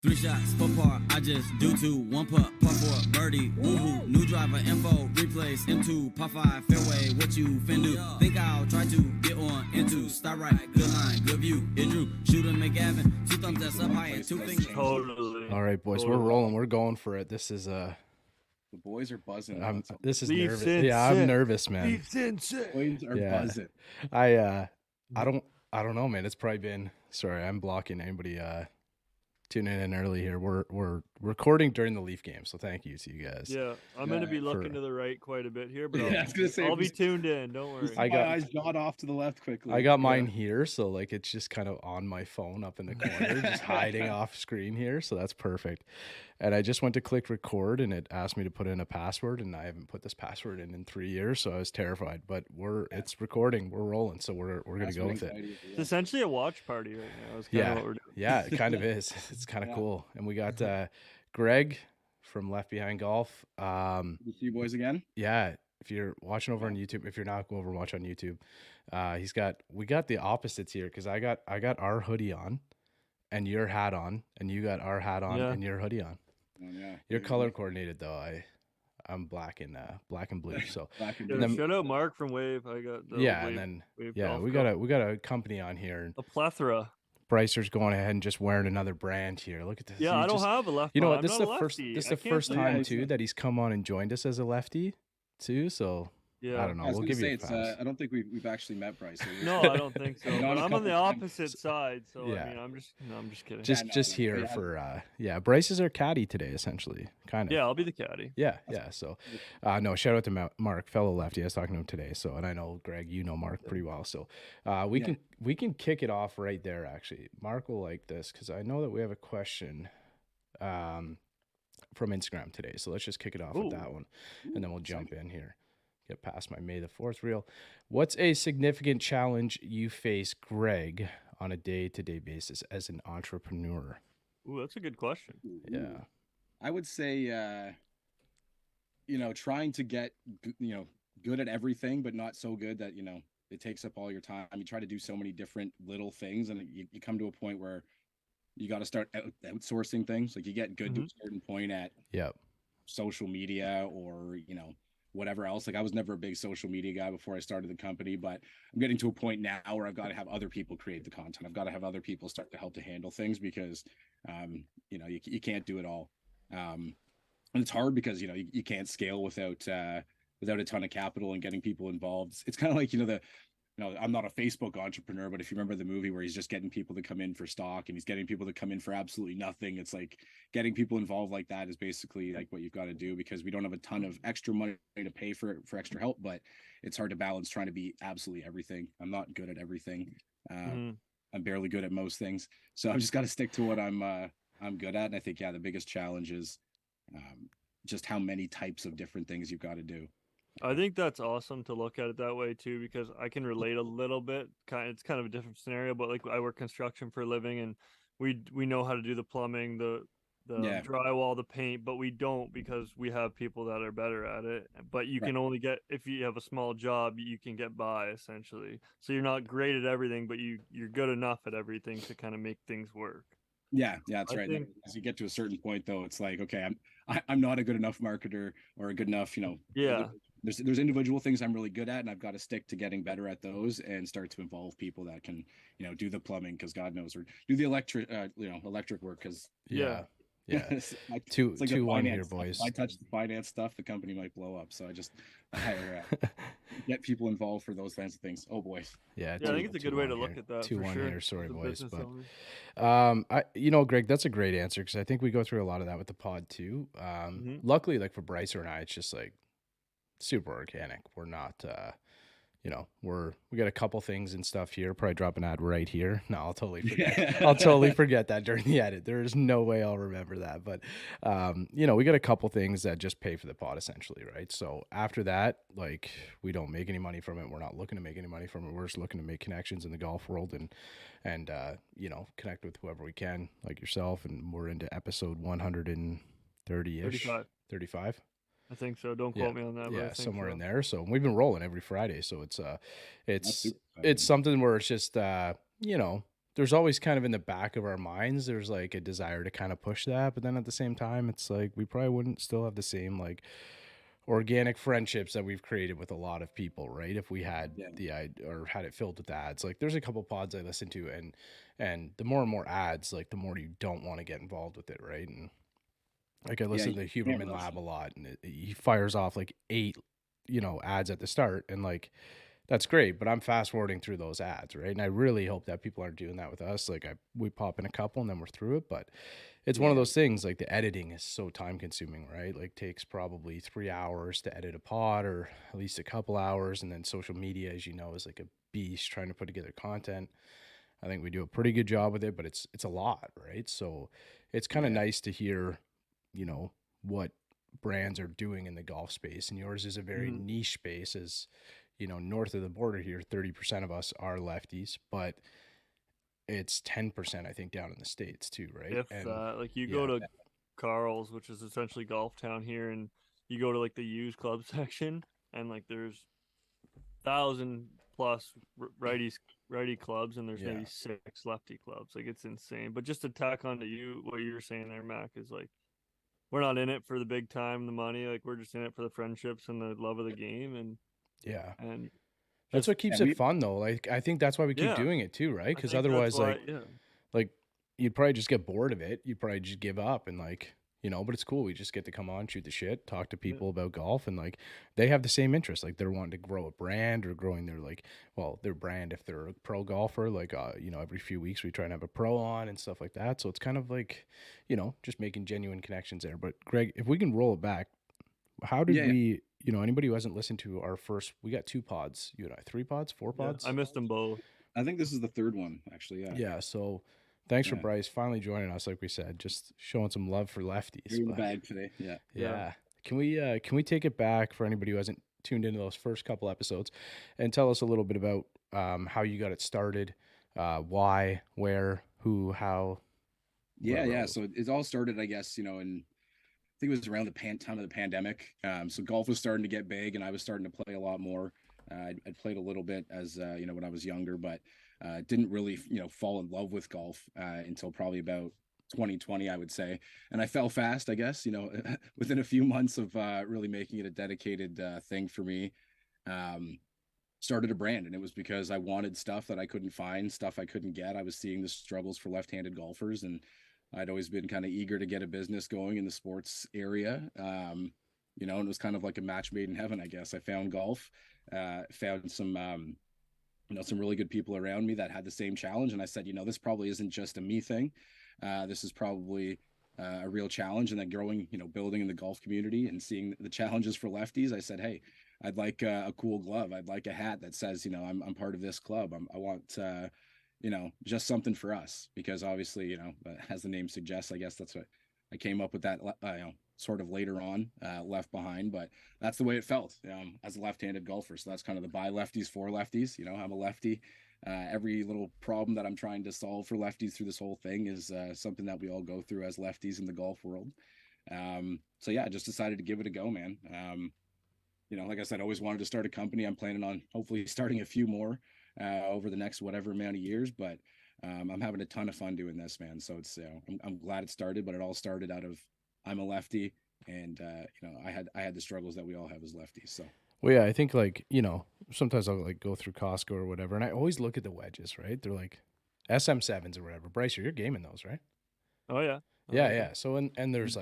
3 shots, 4 par, I just do 2. 1 putt, par 4, birdie, woohoo. New driver, info, replace, M2, par 5, fairway, what you fin do? Think I'll try to get on into, start right, good line, good view, it drew, shooter McGavin, 2 thumbs that's up high and 2 fingers. Totally. All right, boys, we're rolling. We're going for it. This is The boys are buzzing. this is Leafs nervous. in Yeah, I'm six. nervous, man. Leafs in six. Boys are Yeah. buzzing. I don't know, man. It's probably been. Sorry, I'm blocking anybody tuning in early here. We're recording during the Leaf game, so thank you to you guys. Yeah, I'm going to be looking to the right quite a bit here, but Yeah, I was gonna say, I'll be tuned in. Don't worry. I got my eyes jot off to the left quickly. I got mine here, so like it's just kind of on my phone up in the corner, just hiding off screen here. So that's perfect. And I just went to click record, and it asked me to put in a password, and I haven't put this password in 3 years, so I was terrified. But it's recording, we're rolling, so we're gonna go with it. It's essentially a watch party right now. It's kind of what we're doing. Yeah, it kind of is. It's kind of cool. And we got Greg from Left Behind Golf. You see you boys again? Yeah, if you're watching over on YouTube, if you're not, go over and watch on YouTube. We got the opposites here because I got our hoodie on and your hat on, and you got our hat on and your hoodie on. Oh, yeah. You're color coordinated though. I'm black and blue. So shout out Mark from Wave. I got the yeah, Wave, and then Wave we got a company on here. A plethora. Brycer's going ahead and just wearing another brand here. Look at this. Yeah, I don't have a lefty. You know what? This I'm is the first time too that he's come on and joined us as a lefty too. So yeah, I don't know. We'll give you a pass. I don't think we've actually met Bryce. No, I don't think so. But I'm on the opposite side, so yeah. I mean, I'm just kidding. Just here for Bryce is our caddy today, essentially, kind of. Yeah, I'll be the caddy. Yeah. So, no, shout out to Mark, fellow lefty. I was talking to him today. So, and I know Greg, you know Mark pretty well. So, we can kick it off right there. Actually, Mark will like this because I know that we have a question, from Instagram today. So let's just kick it off with that one, and then we'll jump in here. Get past my May the 4th reel. What's a significant challenge you face, Greg, on a day-to-day basis as an entrepreneur? Ooh, that's a good question. Yeah. I would say, trying to get, good at everything, but not so good that, it takes up all your time. You try to do so many different little things, and you come to a point where you got to start outsourcing things. Like you get good to a certain point at social media or, whatever else. Like I was never a big social media guy before I started the company, but I'm getting to a point now where I've got to have other people create the content. I've got to have other people start to help to handle things because, you can't do it all. And it's hard because, you can't scale without a ton of capital and getting people involved. It's kind of like, I'm not a Facebook entrepreneur, but if you remember the movie where he's just getting people to come in for stock and he's getting people to come in for absolutely nothing, it's like getting people involved like that is basically like what you've got to do because we don't have a ton of extra money to pay for extra help, but it's hard to balance trying to be absolutely everything. I'm not good at everything. I'm barely good at most things. So I've just got to stick to what I'm good at. And I think, the biggest challenge is just how many types of different things you've got to do. I think that's awesome to look at it that way too, because I can relate a little bit. It's kind of a different scenario, but like I work construction for a living, and we know how to do the plumbing, the drywall, the paint, but we don't because we have people that are better at it. But you can only get, if you have a small job, you can get by essentially. So you're not great at everything, but you're good enough at everything to kind of make things work. Yeah, that's right. As you get to a certain point, though, it's like, okay, I'm not a good enough marketer or a good enough, There's individual things I'm really good at, and I've got to stick to getting better at those and start to involve people that can, do the plumbing because God knows, or do the electric work because it's like 2-1 here, boys. If I touch the finance stuff, the company might blow up. So I hire get people involved for those kinds of things. Oh boy. Yeah, I think it's a good way to look at that. 2-1 sure. here, sorry boys, but Greg, that's a great answer because I think we go through a lot of that with the pod too. Luckily, like for Bryce and I, it's just like super organic. We're not we got a couple things and stuff here. Probably drop an ad right here. No, I'll totally forget. I'll totally forget that during the edit. There is no way I'll remember that. But we got a couple things that just pay for the pod essentially, right? So after that, like we don't make any money from it. We're not looking to make any money from it. We're just looking to make connections in the golf world and connect with whoever we can, like yourself. And we're into episode 130-ish. 35. I think so. Don't quote me on that. Yeah, somewhere in there. So we've been rolling every Friday. So it's something where it's just there's always kind of in the back of our minds, there's like a desire to kind of push that. But then at the same time, it's like we probably wouldn't still have the same like organic friendships that we've created with a lot of people, right? If we had or had it filled with ads. Like there's a couple pods I listen to, and the more and more ads, like the more you don't want to get involved with it, right? And like I listen to the Huberman Lab a lot, and he fires off like 8, ads at the start, and like that's great, but I'm fast forwarding through those ads, right? And I really hope that people aren't doing that with us. Like we pop in a couple and then we're through it, but it's one of those things, like the editing is so time consuming, right? Like takes probably 3 hours to edit a pod, or at least a couple hours. And then social media, as you know, is like a beast trying to put together content. I think we do a pretty good job with it, but it's a lot, right? So it's kind of nice to hear, what brands are doing in the golf space. And yours is a very niche space, as north of the border here, 30% of us are lefties, but it's 10%, I think, down in the States too, right? If like you go to Carl's, which is essentially Golf Town here, and you go to like the used club section, and like there's 1,000+ righty clubs, and there's maybe 6 lefty clubs. Like it's insane. But just to tack on to what you were saying there, Mac, is like we're not in it for the big time, the money. Like we're just in it for the friendships and the love of the game, and that's what keeps it fun, though. Like I think that's why we keep doing it too, right? Because otherwise, like you'd probably just get bored of it. You'd probably just give up, and like but it's cool. We just get to come on, shoot the shit, talk to people about golf, and like they have the same interest. Like they're wanting to grow a brand or growing their brand if they're a pro golfer. Like every few weeks we try and have a pro on and stuff like that. So it's kind of like just making genuine connections there. But Greg, if we can roll it back, how did we? Anybody who hasn't listened to our first, we got 2 pods. You and I, 3 pods, 4 pods. I missed them both. I think this is the 3rd one, actually. Yeah. So thanks for Bryce finally joining us. Like we said, just showing some love for lefties. You're in the bag today. Yeah. Can we take it back for anybody who hasn't tuned into those first couple episodes, and tell us a little bit about how you got it started, why, where, who, how? Yeah. So it all started, I guess, in I think it was around the time of the pandemic. So golf was starting to get big, and I was starting to play a lot more. I'd played a little bit as when I was younger, but didn't really fall in love with golf until probably about 2020, I would say. And I fell fast, I guess, within a few months of really making it a dedicated thing for me. Started a brand, and it was because I wanted stuff that I couldn't find, stuff I couldn't get. I was seeing the struggles for left-handed golfers, and I'd always been kind of eager to get a business going in the sports area. And it was kind of like a match made in heaven, I guess. I found golf, found some, some really good people around me that had the same challenge. And I said, this probably isn't just a me thing. This is probably a real challenge. And then growing, building in the golf community and seeing the challenges for lefties, I said, hey, I'd like a cool glove. I'd like a hat that says, I'm part of this club. I want, just something for us, because obviously, as the name suggests, I guess that's what I came up with, that, sort of later on, left behind, but that's the way it felt as a left-handed golfer. So that's kind of the by lefties for lefties. I'm a lefty. Every little problem that I'm trying to solve for lefties through this whole thing is something that we all go through as lefties in the golf world. So yeah, I just decided to give it a go, man. Like I said, I always wanted to start a company. I'm planning on hopefully starting a few more over the next whatever amount of years, but I'm having a ton of fun doing this, man. So it's I'm glad it started, but it all started out of I'm a lefty, and I had the struggles that we all have as lefties. So well, yeah, I think like sometimes I'll like go through Costco or whatever, and I always look at the wedges, right? They're like SM7s or whatever. Bryce, you're gaming those, right? Oh yeah. Yeah. So and there's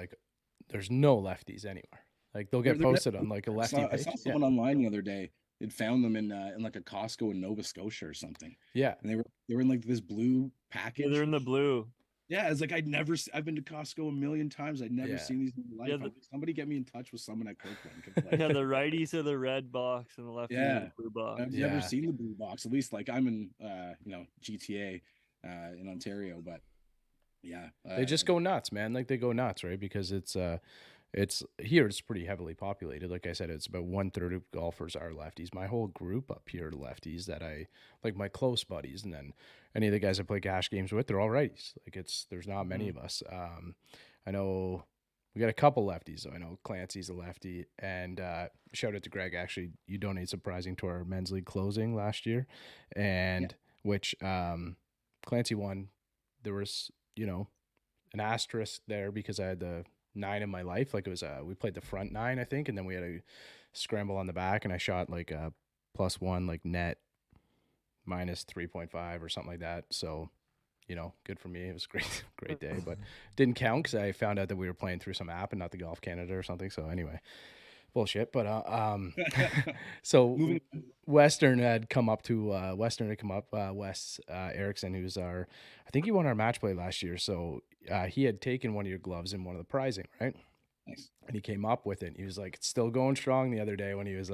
there's no lefties anywhere. Like they'll get posted on like a lefty page. I saw someone online the other day. It found them in like a Costco in Nova Scotia or something. Yeah, and they were in like this blue package. Yeah, they're in the blue. Yeah, it's like I've been to Costco a million times. I'd never seen these in my life. Somebody get me in touch with someone at Kirkland. Yeah, the righties are the red box and the lefties are the blue box. I've never seen the blue box. At least like I'm in GTA in Ontario, but yeah, they just go nuts, man. Like they go nuts, right? Because it's here, it's pretty heavily populated. Like I said, it's about 1/3 of golfers are lefties. My whole group up here are lefties that I like, my close buddies, and then any of the guys I play cash games with, they're all righties. Like there's not many of us. I know we got a couple lefties. So I know Clancy's a lefty, and shout out to Greg. Actually, you donated some prizing to our men's league closing last year, and which Clancy won. There was, you know, an asterisk there because I had the 9 in my life. Like it was we played the front 9, I think, and then we had a scramble on the back, and I shot like a +1, like net minus 3.5 or something like that. So, you know, good for me. It was a great day, but didn't count because I found out that we were playing through some app and not the Golf Canada or something. So anyway, bullshit. But so Western had come up, Wes Erickson, who's I think he won our match play last year. So he had taken one of your gloves in one of the prizing, right? Nice. And he came up with it. He was like, it's still going strong the other day when he was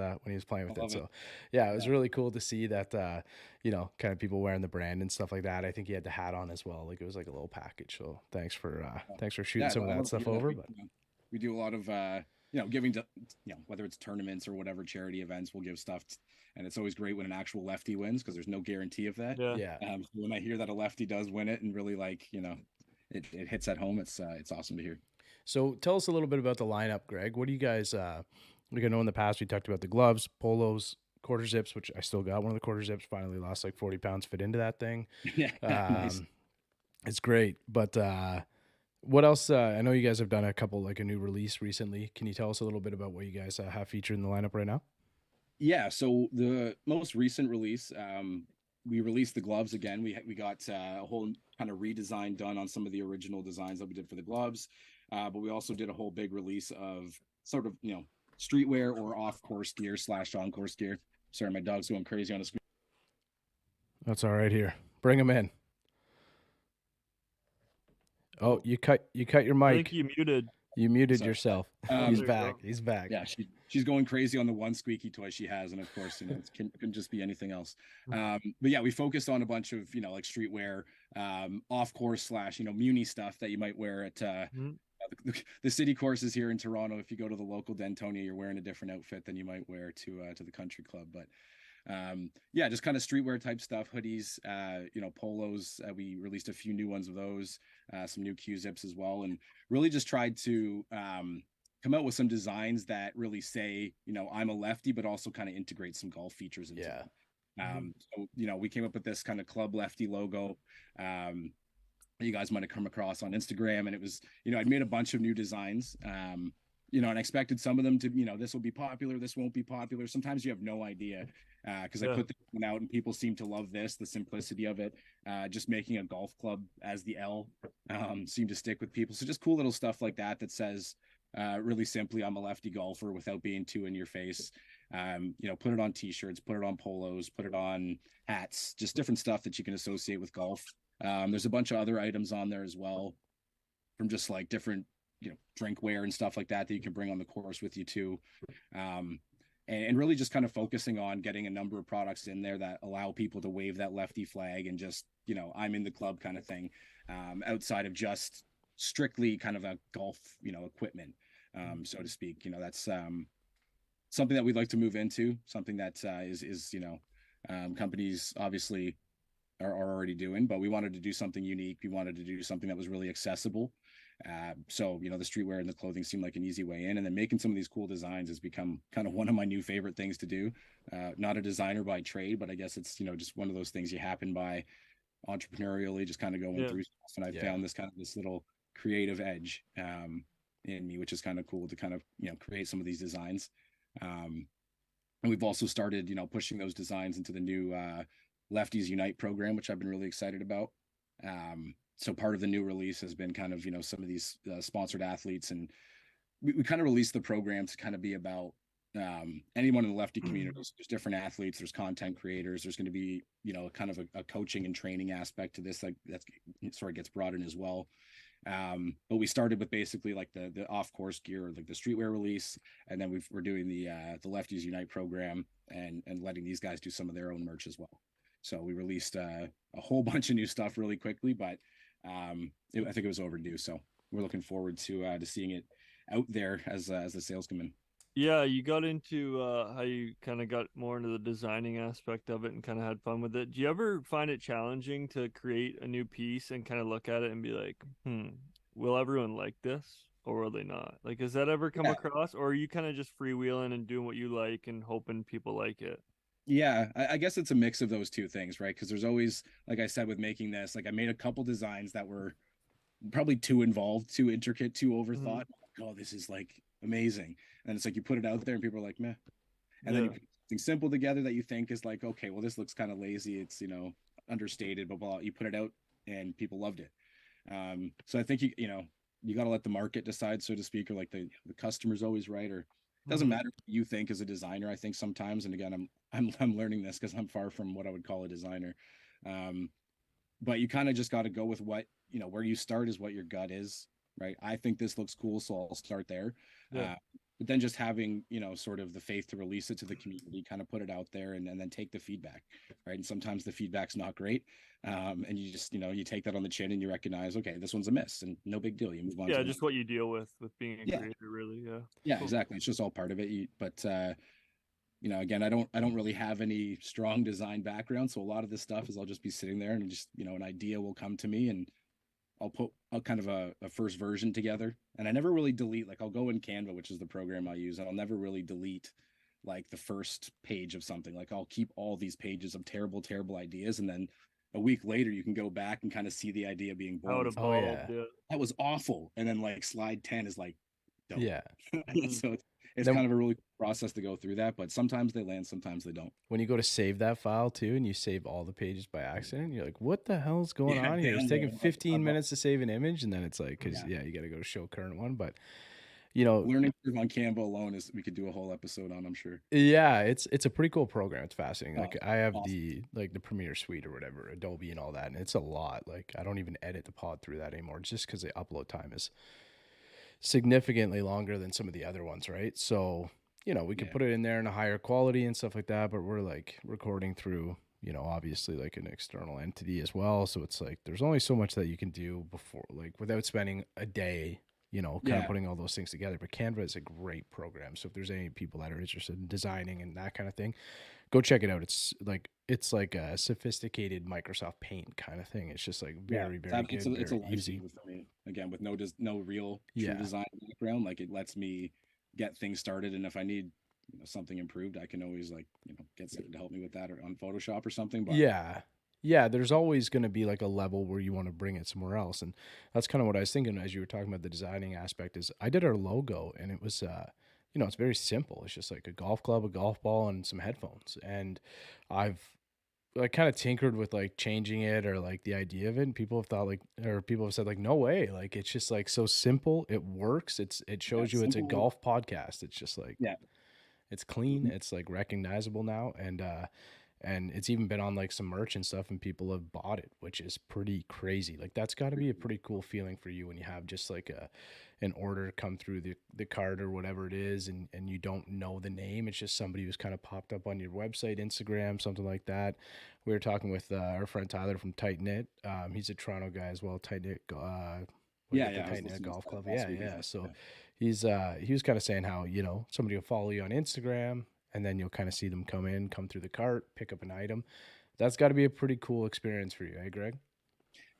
playing with it. So yeah, it was really cool to see that, you know, kind of people wearing the brand and stuff like that. I think he had the hat on as well. Like it was like a little package. So thanks for shooting some of that stuff over. But we do a lot of, you know, giving to, you know, whether it's tournaments or whatever charity events, we'll give stuff. And it's always great when an actual lefty wins because there's no guarantee of that. Yeah. When I hear that a lefty does win it and really like, you know, it hits at home, it's awesome to hear. So tell us a little bit about the lineup, Greg. What do you guys, like I know in the past we talked about the gloves, polos, quarter zips, which I still got one of the quarter zips, finally lost like 40 pounds, fit into that thing. Yeah, nice. It's great. But what else? I know you guys have done a new release recently. Can you tell us a little bit about what you guys have featured in the lineup right now? Yeah, so the most recent release, we released the gloves again. We got a whole kind of redesign done on some of the original designs that we did for the gloves. But we also did a whole big release of sort of, you know, streetwear or off-course gear / on-course gear. Sorry, my dog's going crazy on the screen. That's all right here. Bring him in. Oh, you cut your mic. I think you muted. You muted yourself. He's back. He's back. Yeah, she's going crazy on the one squeaky toy she has, and of course, you know, it couldn't just be anything else. But yeah, we focused on a bunch of, you know, like streetwear, off course / you know, muni stuff that you might wear at the city courses here in Toronto. If you go to the local Dentonia, you're wearing a different outfit than you might wear to the country club. But yeah, just kind of streetwear type stuff, hoodies, you know, polos. We released a few new ones of those, some new Q zips as well, and really just tried to come out with some designs that really say, you know, I'm a lefty, but also kind of integrate some golf features into it. So, you know, we came up with this kind of club lefty logo. You guys might have come across on Instagram, and it was, you know, I'd made a bunch of new designs, you know, and I expected some of them to, you know, this will be popular, this won't be popular. Sometimes you have no idea, because I put this one out and people seem to love this, the simplicity of it, just making a golf club as the L seemed to stick with people. So just cool little stuff like that says really simply, I'm a lefty golfer, without being too in your face. You know, put it on t-shirts, put it on polos, put it on hats, just different stuff that you can associate with golf. There's a bunch of other items on there as well, from just like different, you know, drinkware and stuff like that you can bring on the course with you too. And really just kind of focusing on getting a number of products in there that allow people to wave that lefty flag and just, you know, I'm in the club kind of thing, outside of just strictly kind of a golf, you know, equipment, so to speak. You know, that's something that we'd like to move into, something that is you know, companies obviously are already doing, but we wanted to do something unique. We wanted to do something that was really accessible. So, you know, the streetwear and the clothing seemed like an easy way in, and then making some of these cool designs has become kind of one of my new favorite things to do. Not a designer by trade, but I guess it's, you know, just one of those things you happen by entrepreneurially, just kind of going through stuff. And I found this little creative edge in me, which is kind of cool to kind of, you know, create some of these designs. And we've also started, you know, pushing those designs into the new Lefties Unite program, which I've been really excited about. So part of the new release has been kind of, you know, some of these sponsored athletes, and we kind of released the program to kind of be about anyone in the lefty community. So there's different athletes, there's content creators, there's going to be, you know, kind of a coaching and training aspect to this, like that's sort of gets brought in as well. But we started with basically like the off course gear, like the streetwear release, and then we're doing the Lefties Unite program and letting these guys do some of their own merch as well. So we released a whole bunch of new stuff really quickly, but I think it was overdue. So we're looking forward to seeing it out there as the sales come in. Yeah, you got into how you kind of got more into the designing aspect of it and kind of had fun with it. Do you ever find it challenging to create a new piece and kind of look at it and be like, will everyone like this or will they not? Like, has that ever come across, or are you kind of just freewheeling and doing what you like and hoping people like it? Yeah, I guess it's a mix of those two things, right? Because there's always, like I said, with making this, like I made a couple designs that were probably too involved, too intricate, too overthought. Oh, this is like amazing. And it's like you put it out there and people are like, meh. And then you put something simple together that you think is like, okay, well, this looks kind of lazy. It's, understated, blah, blah. You put it out and people loved it. So I think you got to let the market decide, so to speak, or like the customer's always right, or it doesn't matter what you think as a designer. I think sometimes, and again, I'm learning this because I'm far from what I would call a designer. But you kind of just got to go with what, where you start is what your gut is, right? I think this looks cool, so I'll start there. But then just having, sort of the faith to release it to the community, kind of put it out there and then take the feedback, right? And sometimes the feedback's not great. And you just, you take that on the chin and you recognize, okay, this one's a miss and no big deal. You move on. Yeah, just what you deal with being a creator, really. Yeah, exactly. It's just all part of it. But again, I don't really have any strong design background. So a lot of this stuff is I'll just be sitting there and just, an idea will come to me and I'll put a kind of a first version together. And I never really delete, like I'll go in Canva, which is the program I use, and I'll never really delete like the first page of something. Like I'll keep all these pages of terrible, terrible ideas. And then a week later, you can go back and kind of see the idea being born. That was awful. And then like slide 10 is like, dope. Yeah. So it's kind of a really cool process to go through that, but sometimes they land, sometimes they don't. When you go to save that file too, and you save all the pages by accident, you're like, what the hell's going on here? It's taking 15 minutes to save an image. And then it's like, cause you got to go to show current one, but learning curve on Canva alone we could do a whole episode on, I'm sure. Yeah. It's a pretty cool program. It's fascinating. Like I have the Premiere Suite or whatever, Adobe and all that. And it's a lot. Like I don't even edit the pod through that anymore just cause the upload time is significantly longer than some of the other ones. Right. So, we could put it in there in a higher quality and stuff like that, but we're like recording through, obviously like an external entity as well. So it's like, there's only so much that you can do before, like without spending a day, kind of putting all those things together. But Canva is a great program. So if there's any people that are interested in designing and that kind of thing, go check it out. It's like a sophisticated Microsoft Paint kind of thing. It's just like very good. It's a easy with me. Again, with no real true design background. Like it lets me get things started, and if I need something improved, I can always get someone to help me with that or on Photoshop or something. But there's always going to be like a level where you want to bring it somewhere else, and that's kind of what I was thinking as you were talking about the designing aspect. Is I did our logo, and it was it's very simple. It's just like a golf club, a golf ball, and some headphones, and I've like kind of tinkered with like changing it or like the idea of it, and people have said like, no way, like it's just like so simple, it works, it shows you it's a golf podcast. It's just like it's clean, it's like recognizable now, and it's even been on like some merch and stuff, and people have bought it, which is pretty crazy. Like that's got to be a pretty cool feeling for you when you have just like an order come through the cart or whatever it is, and you don't know the name. It's just somebody who's kind of popped up on your website, Instagram, something like that. We were talking with our friend Tyler from Tight Knit. He's a Toronto guy as well. Tight Knit, Tight Knit Golf Club. So he was kind of saying how somebody will follow you on Instagram, and then you'll kind of see them come through the cart, pick up an item. That's got to be a pretty cool experience for you, hey Greg?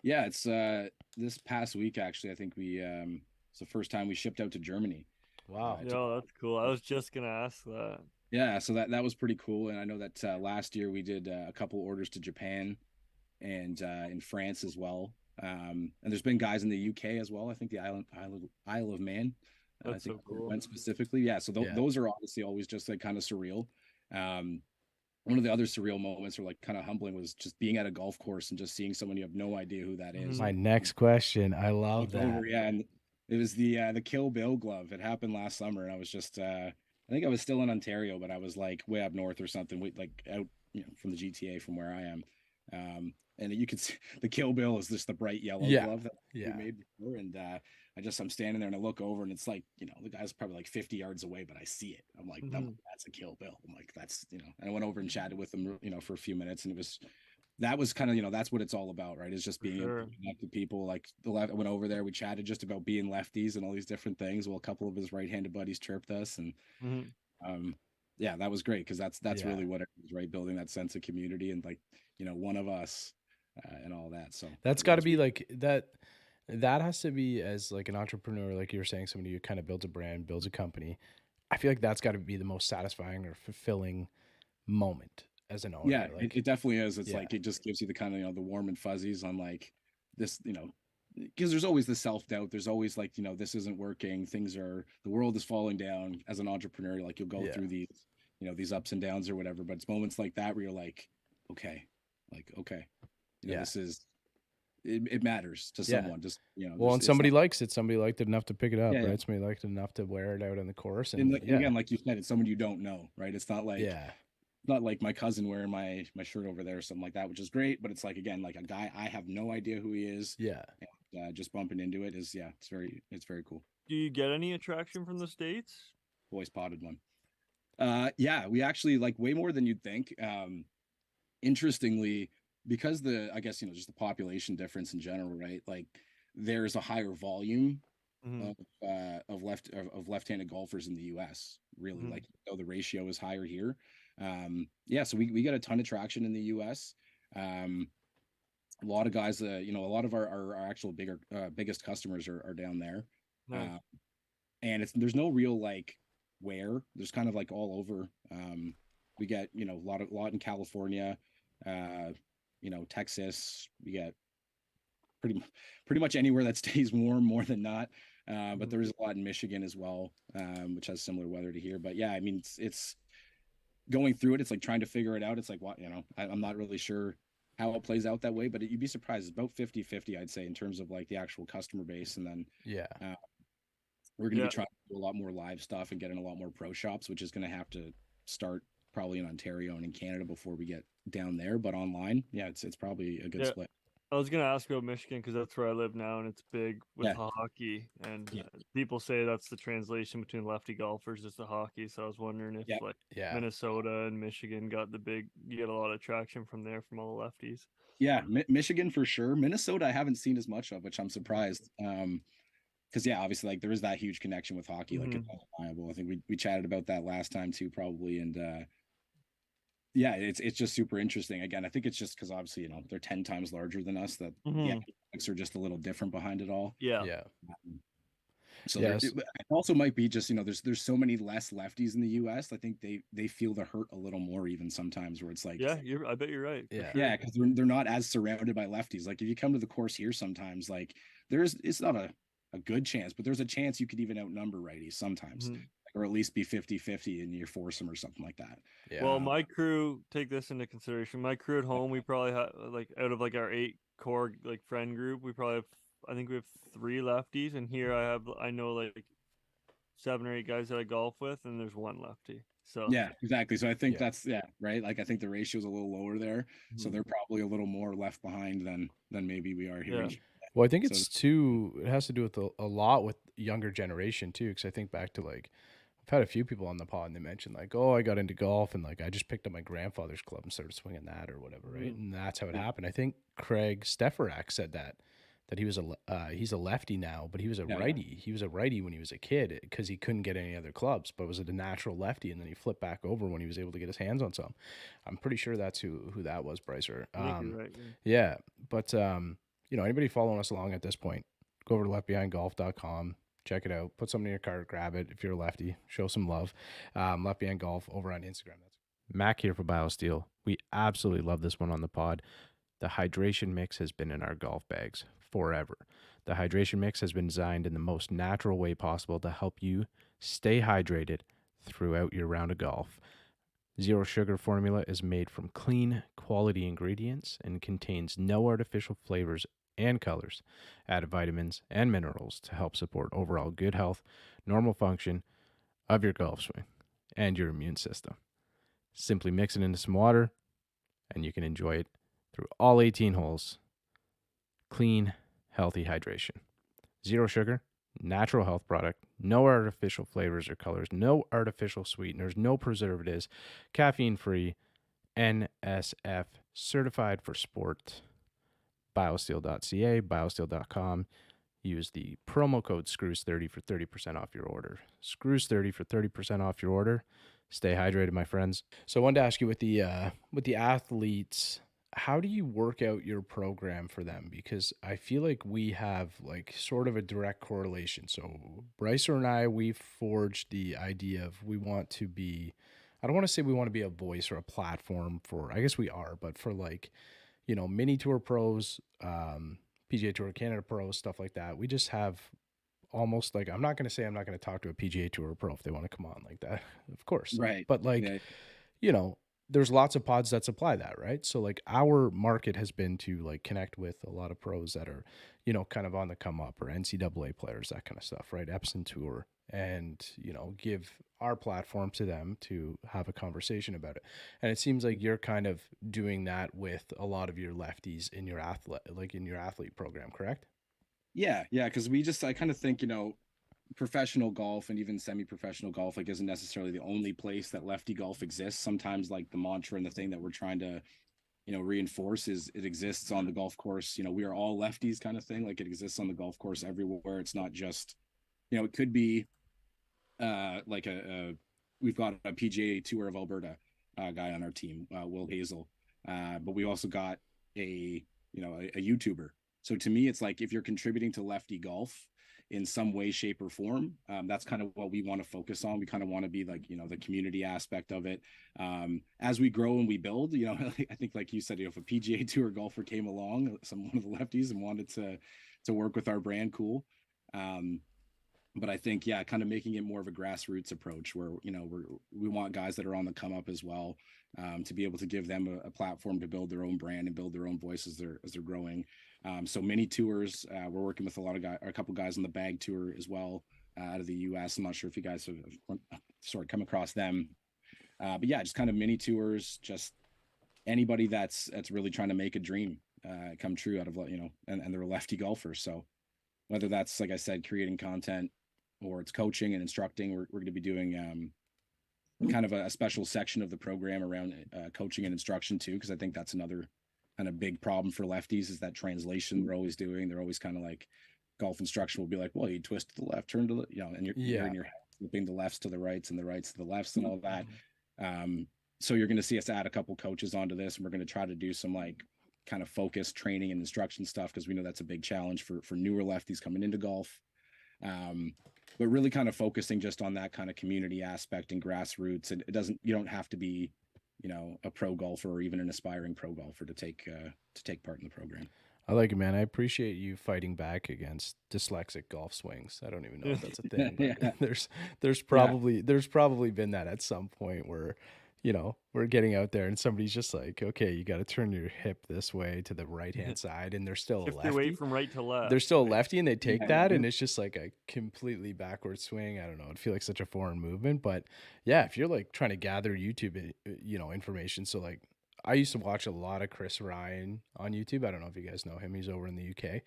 Yeah, it's this past week actually. I think it's the first time we shipped out to Germany. Wow. That's cool. I was just gonna ask that. Yeah, so that was pretty cool. And I know that last year we did a couple orders to Japan and in France as well. And there's been guys in the UK as well. I think the Isle of Man. That's so cool. Went specifically. Yeah, so those are obviously always just like kind of surreal. One of the other surreal moments or like kind of humbling was just being at a golf course and just seeing someone you have no idea who that is. My next question. I love that. And it was the Kill Bill glove. It happened last summer, and I was just I think I was still in Ontario, but I was like way up north or something, like out from the GTA from where I am. And you could see the Kill Bill is just the bright yellow glove that we made before. And I'm standing there and I look over and it's like, the guy's probably like 50 yards away, but I see it. I'm like, no, that's a Kill Bill. I'm like, that's, and I went over and chatted with him, for a few minutes, and that was kind of, that's what it's all about, right? Is just being able to connect with people. Like I went over there, we chatted just about being lefties and all these different things. Well, a couple of his right-handed buddies chirped us, and that was great because that's really what it is, right? Building that sense of community and like, one of us and all that. So that's got to be like that. That has to be, as like an entrepreneur, like you were saying, somebody who kind of builds a brand, builds a company. I feel like that's got to be the most satisfying or fulfilling moment as an owner. Yeah, Like it definitely is. It's like it just gives you the kind of the warm and fuzzies on like this, because there's always the self-doubt. There's always like, this isn't working. The world is falling down. As an entrepreneur, like you'll go through these, these ups and downs or whatever. But it's moments like that where you're like, okay, this is it matters to someone. Just well, and somebody likes it. Somebody liked it enough to pick it up, right? Somebody liked it enough to wear it out on the course. And again, like you said, it's someone you don't know, right? It's not like not like my cousin wearing my shirt over there or something like that, which is great. But it's like, again, like a guy I have no idea who he is. And, just bumping into it is it's very cool. Do you get any attraction from the States? Boy spotted one. We actually like way more than you'd think. Interestingly, because I guess just the population difference in general, right? Like there's a higher volume of left-handed golfers in the US, really. Like the ratio is higher here. So we get a ton of traction in the US. A lot of guys, a lot of our actual biggest customers are down there. Nice. And there's no real like where. There's kind of like all over. We get a lot in California, Texas. We get pretty much anywhere that stays warm more than not. But there is a lot in Michigan as well, which has similar weather to here. But yeah, I mean it's going through it. It's like trying to figure it out. It's like what I'm not really sure how it plays out that way, but you'd be surprised. It's about 50-50, I'd say, in terms of like the actual customer base. And then we're going to be trying to do a lot more live stuff and get in a lot more pro shops, which is going to have to start probably in Ontario and in Canada before we get down there. But online, it's probably a good split. I was going to ask about Michigan because that's where I live now, and it's big with hockey. And people say that's the translation between lefty golfers is the hockey. So I was wondering if Minnesota and Michigan you get a lot of traction from there from all the lefties. Yeah, Michigan for sure. Minnesota I haven't seen as much of, which I'm surprised. Because obviously like there is that huge connection with hockey, like it's undeniable. I think we chatted about that last time too, probably, and it's just super interesting. Again, I think it's just because obviously they're 10 times larger than us, that the economics are just a little different behind it all. So it also might be just there's so many less lefties in the US. I think they feel the hurt a little more even sometimes, where it's like I bet you're right. Because they're not as surrounded by lefties. Like if you come to the course here sometimes, like it's not a good chance, but there's a chance you could even outnumber righties sometimes, or at least be 50-50 in your foursome or something like that. Well, my crew, take this into consideration. My crew at home, we probably have like out of like our 8 core like friend group, I think we have 3 lefties, and here I know like 7 or 8 guys that I golf with, and there's 1 lefty. So exactly. So I think that's right. Like I think the ratio is a little lower there, so they're probably a little more left behind than maybe we are here. Well, I think it has to do with a lot with younger generation too, because I think back to like I've had a few people on the pod and they mentioned like, oh, I got into golf and like I just picked up my grandfather's club and started swinging that or whatever, right? And that's how it happened. I think Craig Stefferak said that he was he's a lefty now, but he was a righty. He was a righty when he was a kid because he couldn't get any other clubs, but was a natural lefty, and then he flipped back over when he was able to get his hands on some. I'm pretty sure that's who that was, Brycer. But anybody following us along at this point, go over to leftbehindgolf.com. Check it out. Put something in your cart. Grab it. If you're a lefty, show some love. Left Behind Golf over on Instagram. That's Mac here for BioSteel. We absolutely love this one on the pod. The hydration mix has been in our golf bags forever. The hydration mix has been designed in the most natural way possible to help you stay hydrated throughout your round of golf. Zero sugar formula is made from clean, quality ingredients and contains no artificial flavors and colors, added vitamins and minerals to help support overall good health, normal function of your golf swing, and your immune system. Simply mix it into some water, and you can enjoy it through all 18 holes. Clean, healthy hydration. Zero sugar, natural health product, no artificial flavors or colors, no artificial sweeteners, no preservatives, caffeine-free, NSF certified for sport. BioSteel.ca, BioSteel.com. Use the promo code SCREWS30 for 30% off your order. SCREWS30 for 30% off your order. Stay hydrated, my friends. So I wanted to ask you with the athletes, how do you work out your program for them? Because I feel like we have like sort of a direct correlation. So Brycer and I, we forged the idea of we want to be I don't want to say we want to be a voice or a platform for, I guess we are, but for like, you know, mini tour pros, PGA Tour Canada pros, stuff like that. We just have almost like, I'm not going to say I'm not going to talk to a PGA Tour pro if they want to come on like that, of course. Right. But like, yeah. you know, there's lots of pods that supply that, right? So like our market has been to like connect with a lot of pros that are, you know, kind of on the come up, or NCAA players, that kind of stuff, right? Epson Tour, and, you know, give our platform to them to have a conversation about it. And it seems like you're kind of doing that with a lot of your lefties in your athlete program, correct? Yeah. Because I kind of think, you know, professional golf and even semi-professional golf like isn't necessarily the only place that lefty golf exists. Sometimes like the mantra and the thing that we're trying to, you know, reinforce is it exists on the golf course. You know, we are all lefties kind of thing. Like it exists on the golf course everywhere. It's not just, you know, it could be like we've got a PGA Tour of Alberta guy on our team, Will Hazel, but we also got a YouTuber. So to me, it's like if you're contributing to lefty golf in some way, shape, or form, that's kind of what we want to focus on. We kind of want to be like, you know, the community aspect of it. As we grow and we build, you know, I think like you said, you know, if a PGA Tour golfer came along, one of the lefties, and wanted to work with our brand, cool. But I think, yeah, kind of making it more of a grassroots approach where, you know, we want guys that are on the come up as well, to be able to give them a platform to build their own brand and build their own voice as they're growing. So many tours, we're working with a couple guys on the Bag Tour as well, out of the US. I'm not sure if you guys have come across them. But yeah, just kind of mini tours, just anybody that's really trying to make a dream come true out of, you know, and they're a lefty golfer. So whether that's, like I said, creating content, or it's coaching and instructing, we're going to be doing kind of a special section of the program around coaching and instruction too, because I think that's another kind of big problem for lefties is that translation they're always doing. They're always kind of like, golf instruction will be like, well, you twist to the left, turn to the, you know, and you're in your head flipping the lefts to the rights and the rights to the lefts and all that. So you're going to see us add a couple coaches onto this, and we're going to try to do some like kind of focused training and instruction stuff, because we know that's a big challenge for newer lefties coming into golf. But really kind of focusing just on that kind of community aspect and grassroots. And you don't have to be, you know, a pro golfer or even an aspiring pro golfer to take part in the program. I like it, man. I appreciate you fighting back against dyslexic golf swings. I don't even know if that's a thing, but yeah. there's probably been that at some point where, you know, we're getting out there and somebody's just like, okay, you got to turn your hip this way to the right-hand side, and they're still a lefty. Weight from right to left. They're still a lefty, and they take that, and it's just like a completely backward swing. I don't know. It'd feel like such a foreign movement, but yeah, if you're like trying to gather YouTube, you know, information. So like, I used to watch a lot of Chris Ryan on YouTube. I don't know if you guys know him. He's over in the UK.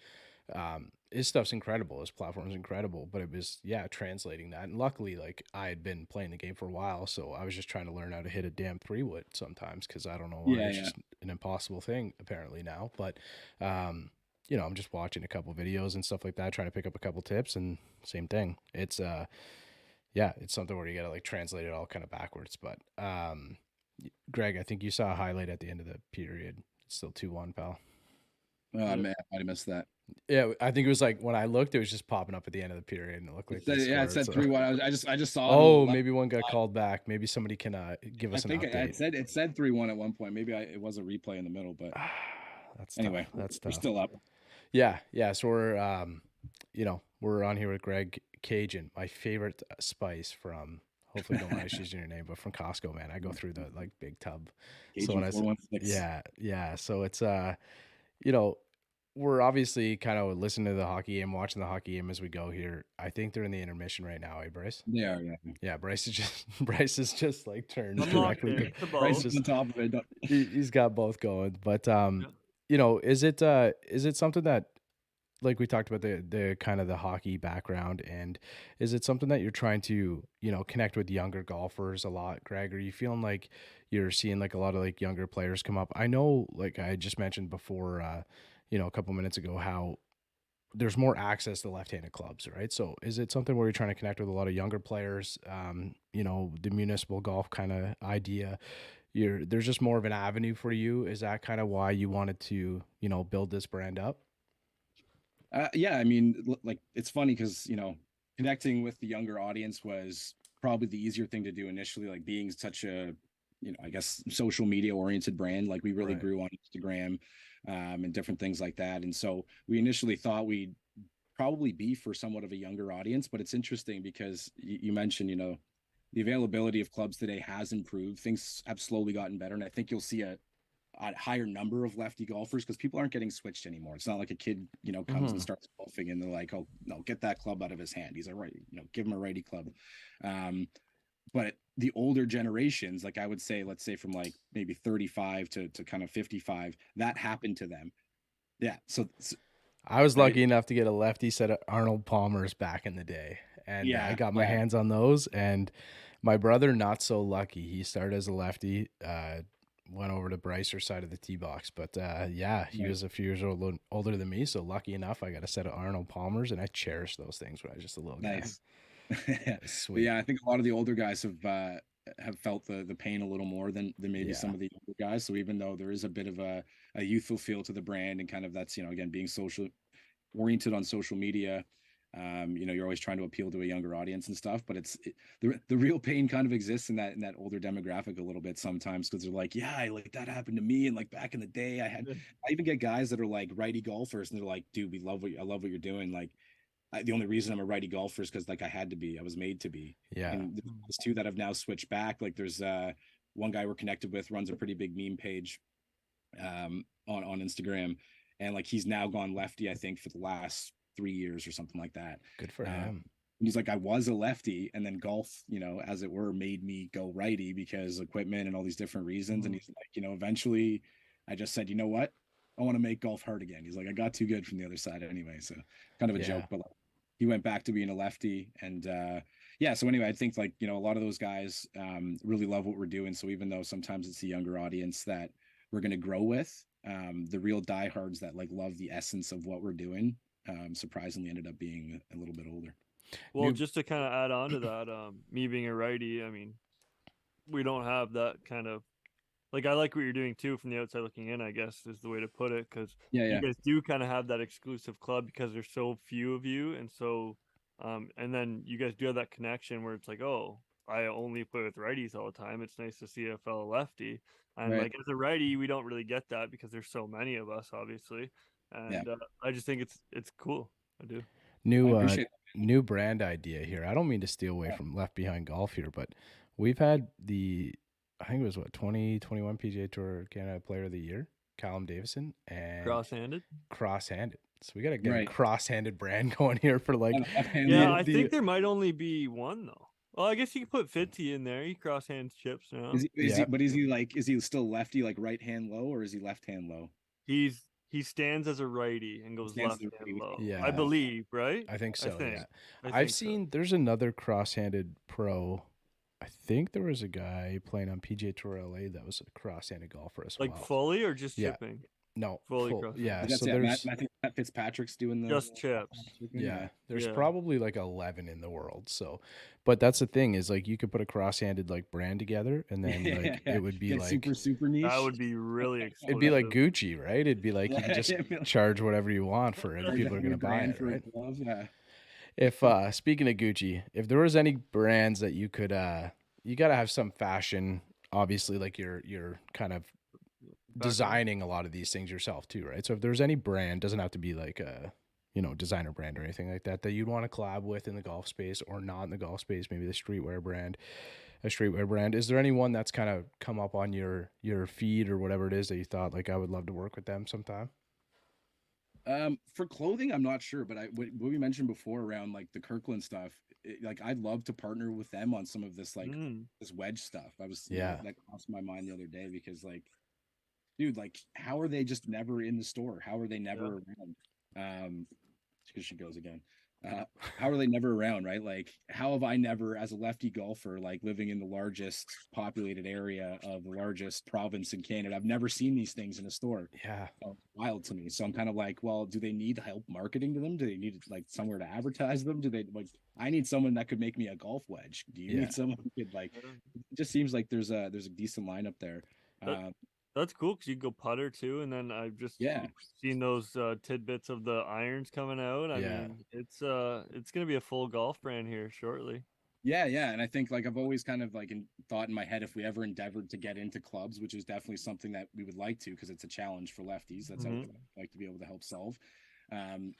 His stuff's incredible. His platform's incredible, but it was, translating that. And luckily, like, I had been playing the game for a while, so I was just trying to learn how to hit a damn 3-wood sometimes, because I don't know why. It's just an impossible thing apparently now. But, you know, I'm just watching a couple videos and stuff like that, trying to pick up a couple tips, and same thing. It's, it's something where you got to like translate it all kind of backwards. But, Greg, I think you saw a highlight at the end of the period. It's still 2-1, pal. Oh, man, I might have missed that. Yeah, I think it was like when I looked, it was just popping up at the end of the period, and it looked like it said 3-1. I just saw. Oh, maybe one got called back. Maybe somebody can give us an update. It said 3-1 at one point. Maybe it was a replay in the middle, but that's anyway. Tough. That's tough. We're still up. Yeah. So we're we're on here with Greg Cajun, my favorite spice from. Hopefully, don't mind using your name, but from Costco, man. I go through the like big tub. Cajun so when I say, so it's you know, we're obviously kind of listening to the hockey game, watching the hockey game as we go here. I think they're in the intermission right now, eh, Bryce? Yeah. Yeah, Bryce is just like turned directly. Bryce is on top of it. He's got both going, but you know, is it something that, like we talked about the kind of the hockey background, and is it something that you're trying to, you know, connect with younger golfers a lot, Greg? Are you feeling like you're seeing like a lot of like younger players come up? I know, like I just mentioned before, a couple minutes ago, how there's more access to left-handed clubs, right? So is it something where you're trying to connect with a lot of younger players? The municipal golf kind of idea. There's just more of an avenue for you. Is that kind of why you wanted to, you know, build this brand up? Yeah, I mean, like, it's funny because, you know, connecting with the younger audience was probably the easier thing to do initially, like being such a, I guess social media oriented brand. Like we really grew on Instagram and different things like that. And so we initially thought we'd probably be for somewhat of a younger audience, but it's interesting because you mentioned, the availability of clubs today has improved. Things have slowly gotten better. And I think you'll see a higher number of lefty golfers because people aren't getting switched anymore. It's not like a kid, comes and starts golfing and they're like, oh no, get that club out of his hand. He's a right, give him a righty club. But the older generations, like I would say, let's say from like maybe 35 to kind of 55, that happened to them. Yeah. So I was lucky enough to get a lefty set of Arnold Palmer's back in the day. And I got my hands on those. And my brother, not so lucky. He started as a lefty, went over to Brycer's side of the tee box. But he was a few years older than me. So lucky enough, I got a set of Arnold Palmer's, and I cherished those things when I was just a little guy. Sweet. But I think a lot of the older guys have felt the pain a little more than maybe some of the younger guys. So even though there is a bit of a youthful feel to the brand, and kind of that's, again, being social oriented on social media, you're always trying to appeal to a younger audience and stuff, but the real pain kind of exists in that older demographic a little bit sometimes, because they're like, like that happened to me, and like back in the day I even get guys that are like righty golfers, and they're like, dude, I love what you're doing. Like, the only reason I'm a righty golfer is because like I had to be, I was made to be. And there's two that have now switched back. Like there's one guy we're connected with, runs a pretty big meme page on Instagram, and like he's now gone lefty, I think, for the last 3 years or something like that. Good for him. He's like, I was a lefty, and then golf, as it were, made me go righty because equipment and all these different reasons. And he's like, eventually I just said, you know what, I want to make golf hard again. He's like, I got too good from the other side anyway. So kind of a joke, but like, he went back to being a lefty. And so anyway, I think like, a lot of those guys really love what we're doing. So even though sometimes it's the younger audience that we're going to grow with, the real diehards that like love the essence of what we're doing, surprisingly ended up being a little bit older. Well, just to kind of add on to that, me being a righty, I mean, we don't have that kind of, like, I like what you're doing too from the outside looking in, I guess is the way to put it, because you guys do kind of have that exclusive club because there's so few of you, and so and then you guys do have that connection where it's like, oh, I only play with righties all the time. It's nice to see a fellow lefty, and like as a righty, we don't really get that because there's so many of us, obviously, and I just think it's cool. I do. New brand idea here. I don't mean to steal away from Left Behind Golf here, but we've had I think it was 2021 PGA Tour Canada Player of the Year, Callum Davison, and cross-handed. So we got to get a cross-handed brand going here for like. I think there might only be one though. Well, I guess you could put Fitzy in there. He cross-hands chips now. Is he still lefty, like right hand low, or is he left hand low? He stands as a righty and goes left hand low. Yeah, I believe, right? I think so. I've seen there's another cross-handed pro. I think there was a guy playing on PGA Tour LA that was a cross-handed golfer as well. Like fully or just chipping? No, fully. Yeah, so there's I think Matt Fitzpatrick's doing the just chips. There's probably like 11 in the world. So, but that's the thing is like you could put a cross-handed like brand together, and then like it would be like super niche. That would be really expensive. It'd be like Gucci, right? It'd be like you can just charge whatever you want for it, and people are gonna buy it, right? If speaking of Gucci, if there was any brands that you could you got to have some fashion, obviously, like you're kind of designing a lot of these things yourself too, right? So if there's any brand, doesn't have to be like a designer brand or anything like that you'd want to collab with in the golf space or not in the golf space, maybe a streetwear brand, is there anyone that's kind of come up on your feed or whatever it is that you thought like I would love to work with them sometime? For clothing, I'm not sure, but what we mentioned before around like the Kirkland stuff, like I'd love to partner with them on some of this like this wedge stuff. That crossed my mind the other day because like, dude, like how are they just never in the store? How are they never around? Because she goes again. How are they never around, right? Like how have I never, as a lefty golfer, like living in the largest populated area of the largest province in Canada, I've never seen these things in a store. So wild to me. So I'm kind of like, well, do they need help marketing to them? Do they need like somewhere to advertise them? Do they like, I need someone that could make me a golf wedge. Do you need someone who could like, it just seems like there's a decent lineup there. That's cool because you go putter too, and then I've just seen those tidbits of the irons coming out. I mean, it's gonna be a full golf brand here shortly. Yeah, yeah, and I think like I've always kind of like thought in my head if we ever endeavored to get into clubs, which is definitely something that we would like to because it's a challenge for lefties. That's out there I'd like to be able to help solve.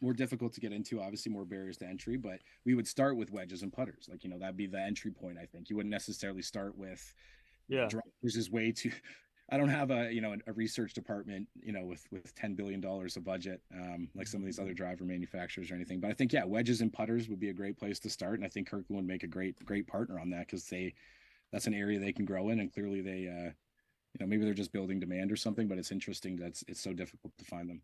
More difficult to get into, obviously more barriers to entry, but we would start with wedges and putters. Like, you know, that'd be the entry point. I think you wouldn't necessarily start with, drivers is way too. I don't have a, you know, a research department, you know, with $10 billion of budget, like some of these other driver manufacturers or anything. But I think, yeah, wedges and putters would be a great place to start. And I think Kirkland would make a great partner on that because that's an area they can grow in. And clearly they, you know, maybe they're just building demand or something, but it's interesting that it's so difficult to find them.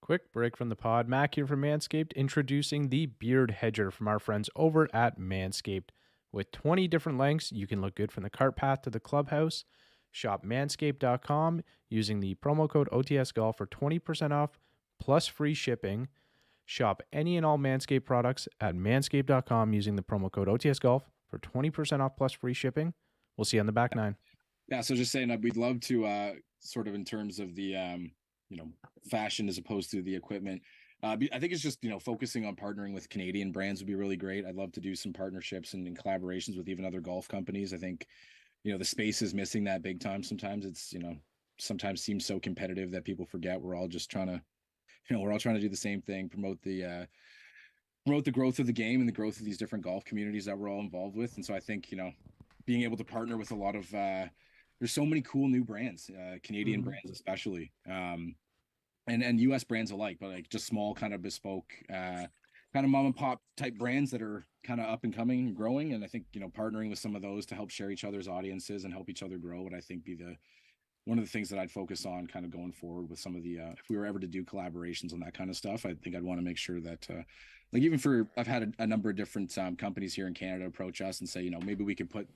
Quick break from the pod. Mac here from Manscaped, introducing the Beard Hedger from our friends over at Manscaped. With 20 different lengths, you can look good from the cart path to the clubhouse. Shop manscaped.com using the promo code OTSGolf for 20% off plus free shipping. Shop any and all Manscaped products at manscaped.com using the promo code OTSGolf for 20% off plus free shipping. We'll see you on the back nine. Yeah, so just saying that we'd love to sort of in terms of the you know, fashion as opposed to the equipment. I think it's just, you know, focusing on partnering with Canadian brands would be really great. I'd love to do some partnerships and collaborations with even other golf companies. I think, you know, the space is missing that big time. Sometimes it's, you know, sometimes seems so competitive that people forget we're all just trying to, you know, we're all trying to do the same thing, promote the growth of the game and the growth of these different golf communities that we're all involved with. And so I think, you know, being able to partner with a lot of there's so many cool new brands, Canadian brands especially, and US brands alike, but like just small kind of bespoke kind of mom and pop type brands that are kind of up and coming and growing. And I think, you know, partnering with some of those to help share each other's audiences and help each other grow would, I think, be one of the things that I'd focus on kind of going forward with some of the if we were ever to do collaborations on that kind of stuff. I think I'd want to make sure that like even for I've had a number of different companies here in Canada approach us and say, you know, maybe we could put,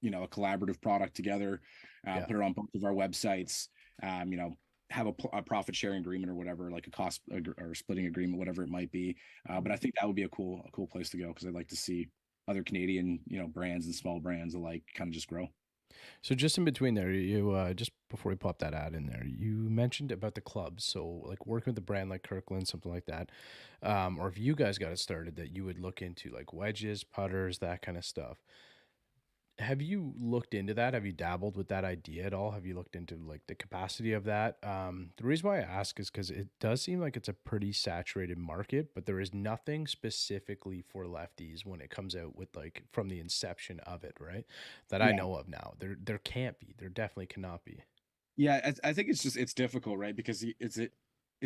you know, a collaborative product together, put it on both of our websites, you know, have a profit sharing agreement or whatever, like a cost or splitting agreement, whatever it might be. But I think that would be a cool place to go because I'd like to see other Canadian, you know, brands and small brands alike kind of just grow. So just in between there, you just before we pop that ad in there, you mentioned about the clubs. So like working with a brand like Kirkland, something like that, or if you guys got it started, that you would look into like wedges, putters, that kind of stuff. Have you looked into that? Have you dabbled with that idea at all? Have you looked into like the capacity of that? The reason why I ask is because it does seem like it's a pretty saturated market, but there is nothing specifically for lefties when it comes out with like from the inception of it, right? That I know of now. There can't be. There definitely cannot be. Yeah, I think it's difficult, right? Because is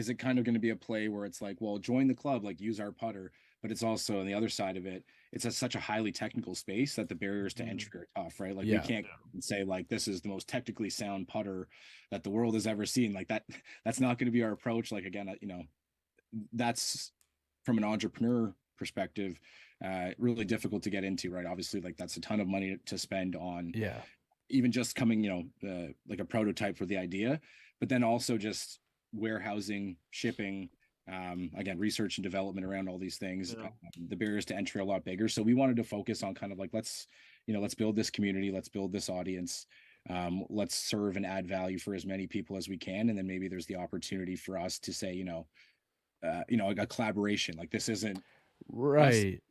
it kind of going to be a play where it's like, well, join the club, like use our putter, but it's also on the other side of it, it's such a highly technical space that the barriers to entry are tough, right? Like we can't say like this is the most technically sound putter that the world has ever seen. Like that's not going to be our approach. Like again, you know, that's from an entrepreneur perspective, really difficult to get into, right? Obviously, like that's a ton of money to spend on even just coming, you know, like a prototype for the idea, but then also just warehousing, shipping, again, research and development around all these things. The barriers to entry are a lot bigger. So we wanted to focus on kind of like, let's build this community, let's build this audience. Let's serve and add value for as many people as we can. And then maybe there's the opportunity for us to say, you know, a collaboration. Like this isn't right.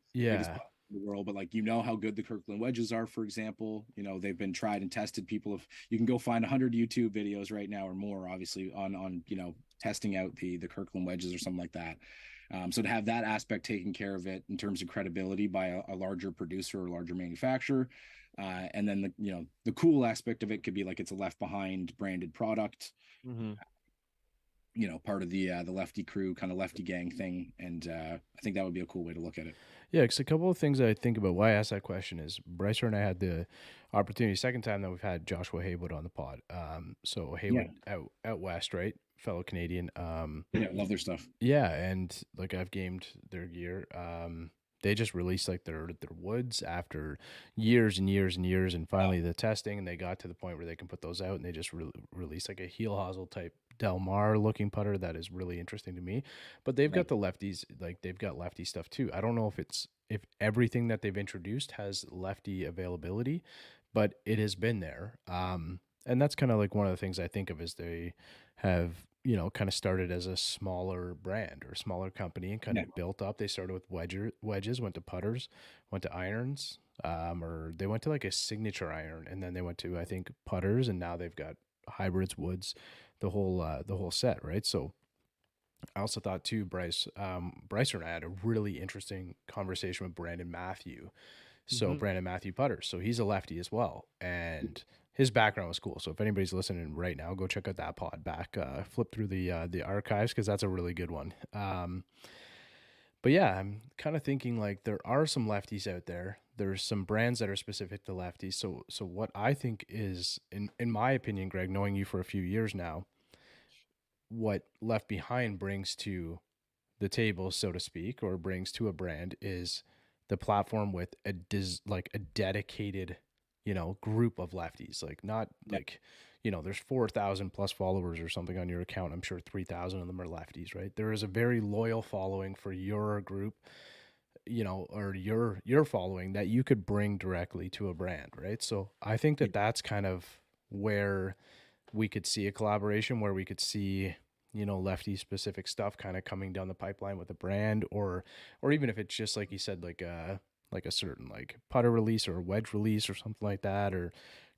The world, but like, you know, how good the Kirkland wedges are, for example. You know, they've been tried and tested. You can go find 100 YouTube videos right now or more, obviously, on you know, testing out the Kirkland wedges or something like that. So to have that aspect taken care of it in terms of credibility by a larger producer or larger manufacturer, and then the cool aspect of it could be like it's a Left Behind branded product. You know, part of the lefty crew, kind of lefty gang thing, and I think that would be a cool way to look at it. Yeah, because a couple of things I think about why I asked that question is Brycer and I had the opportunity, second time that we've had Joshua Haywood on the pod. So Haywood out west, right? Fellow Canadian. Yeah, love their stuff. Yeah, and like I've gamed their gear. They just released like their woods after years and years and years, and finally the testing, and they got to the point where they can put those out, and they just released like a heel hosel type Del Mar looking putter that is really interesting to me. But they've got the lefties, like they've got lefty stuff too. I don't know if everything that they've introduced has lefty availability, but it has been there. And that's kind of like one of the things I think of is they have you know, kind of started as a smaller brand or a smaller company and kind of built up. They started with wedges, went to putters, went to irons, or they went to like a signature iron, and then they went to, I think, putters, and now they've got hybrids, woods, the whole set, right? So I also thought too, Bryce and I had a really interesting conversation with Brandon Matthew. So Brandon Matthew putters. So he's a lefty as well. And his background was cool. So if anybody's listening right now, go check out that pod back, flip through the archives, because that's a really good one. But yeah, I'm kind of thinking like there are some lefties out there. There's some brands that are specific to lefties. So what I think is, in my opinion, Greg, knowing you for a few years now, what Left Behind brings to the table, so to speak, or brings to a brand is the platform with a dedicated, you know, group of lefties. Like not like, you know, there's 4,000 plus followers or something on your account. I'm sure 3,000 of them are lefties, right? There is a very loyal following for your group, you know, or your following that you could bring directly to a brand, right? So I think that that's kind of where we could see a collaboration, where we could see, you know, lefty specific stuff kind of coming down the pipeline with a brand, or even if it's just like you said, like a certain like putter release or a wedge release or something like that, or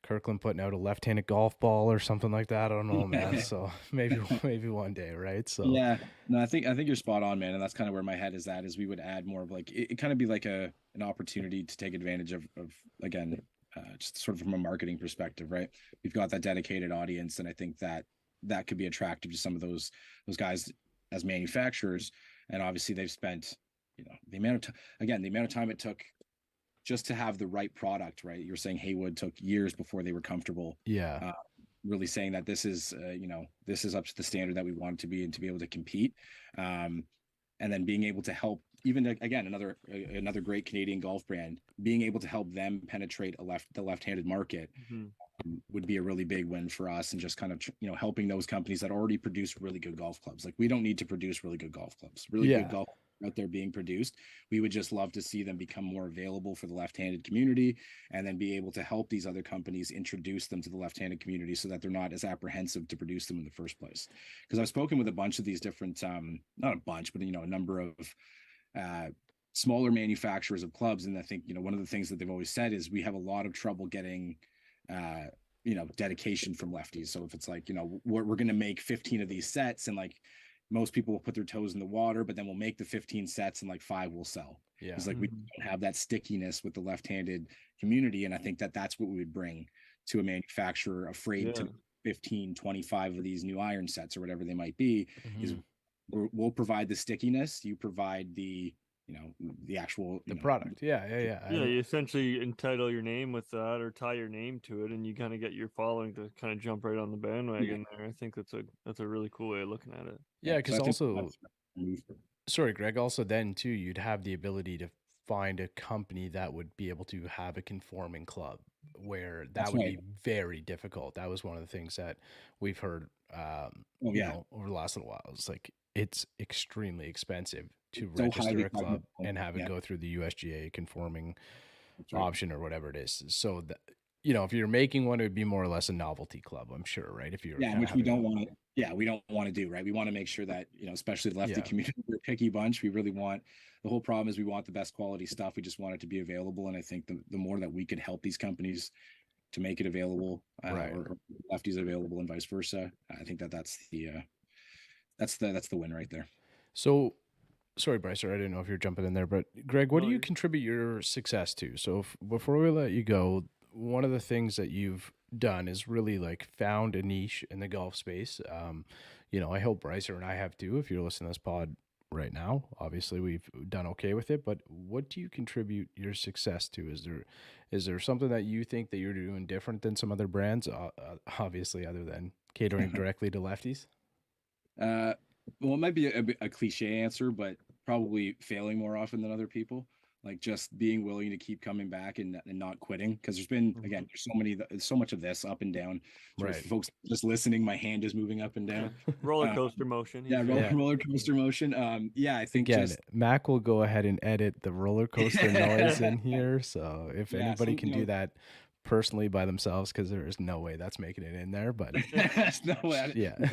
Kirkland putting out a left-handed golf ball or something like that. I don't know, man. So maybe one day, right? So yeah, no, I think you're spot on, man, and that's kind of where my head is at. Is we would add more of like it kind of be like an opportunity to take advantage of again, just sort of from a marketing perspective, right? We've got that dedicated audience, and I think that could be attractive to some of those guys as manufacturers. And obviously they've spent, you know, the amount of time it took just to have the right product, right? You're saying Haywood took years before they were comfortable. Yeah. Really saying that this is, you know, this is up to the standard that we want it to be, and to be able to compete. And then being able to help, even again, another great Canadian golf brand, being able to help them penetrate the left-handed market would be a really big win for us, and just kind of, you know, helping those companies that already produce really good golf clubs. Like, we don't need to produce really good golf clubs, good golf out there being produced. We would just love to see them become more available for the left-handed community, and then be able to help these other companies introduce them to the left-handed community, so that they're not as apprehensive to produce them in the first place. Because I've spoken with a bunch of these different, not a bunch, but, you know, a number of smaller manufacturers of clubs, and I think, you know, one of the things that they've always said is we have a lot of trouble getting you know, dedication from lefties. So if it's like, you know, we're going to make 15 of these sets, and like most people will put their toes in the water, but then we'll make the 15 sets and like 5 will sell. Yeah. It's like we don't have that stickiness with the left-handed community. And I think that that's what we would bring to a manufacturer afraid to 15, 25 of these new iron sets or whatever they might be, is we'll provide the stickiness. You provide the, you know, the actual product. Yeah. You essentially entitle your name with that, or tie your name to it, and you kind of get your following to kind of jump right on the bandwagon there. I think that's a really cool way of looking at it. Yeah, because also, sorry, Greg, also then too, you'd have the ability to find a company that would be able to have a conforming club, where that would be very difficult. That was one of the things that we've heard you know, over the last little while. It's like, it's extremely expensive to register a club and have it go through the USGA conforming option or whatever it is. So that, you know, if you're making one, it would be more or less a novelty club, I'm sure, right? If you're which we don't want to, we don't want to do, right? We want to make sure that, you know, especially the lefty community, we're a picky bunch. We really want, the whole problem is we want the best quality stuff. We just want it to be available. And I think the more that we could help these companies to make it available, or lefties available, and vice versa, I think that's the win right there. So, sorry, Bryce, I didn't know if you're jumping in there, but Greg, what do you contribute your success to? So before we let you go, one of the things that you've done is really like found a niche in the golf space. You know, I hope Bryce and I have too. If you're listening to this pod right now, obviously we've done okay with it, but what do you contribute your success to? Is there something that you think that you're doing different than some other brands, obviously, other than catering directly to lefties? Well, it might be a cliche answer, but probably failing more often than other people. Like, just being willing to keep coming back and not quitting. Because there's been, again, there's so much of this up and down. Right. For folks just listening, my hand is moving up and down. Roller coaster motion. Roller coaster motion. I think Mac will go ahead and edit the roller coaster noise in here. So if anybody can do that personally by themselves, because there is no way that's making it in there, but there's no way.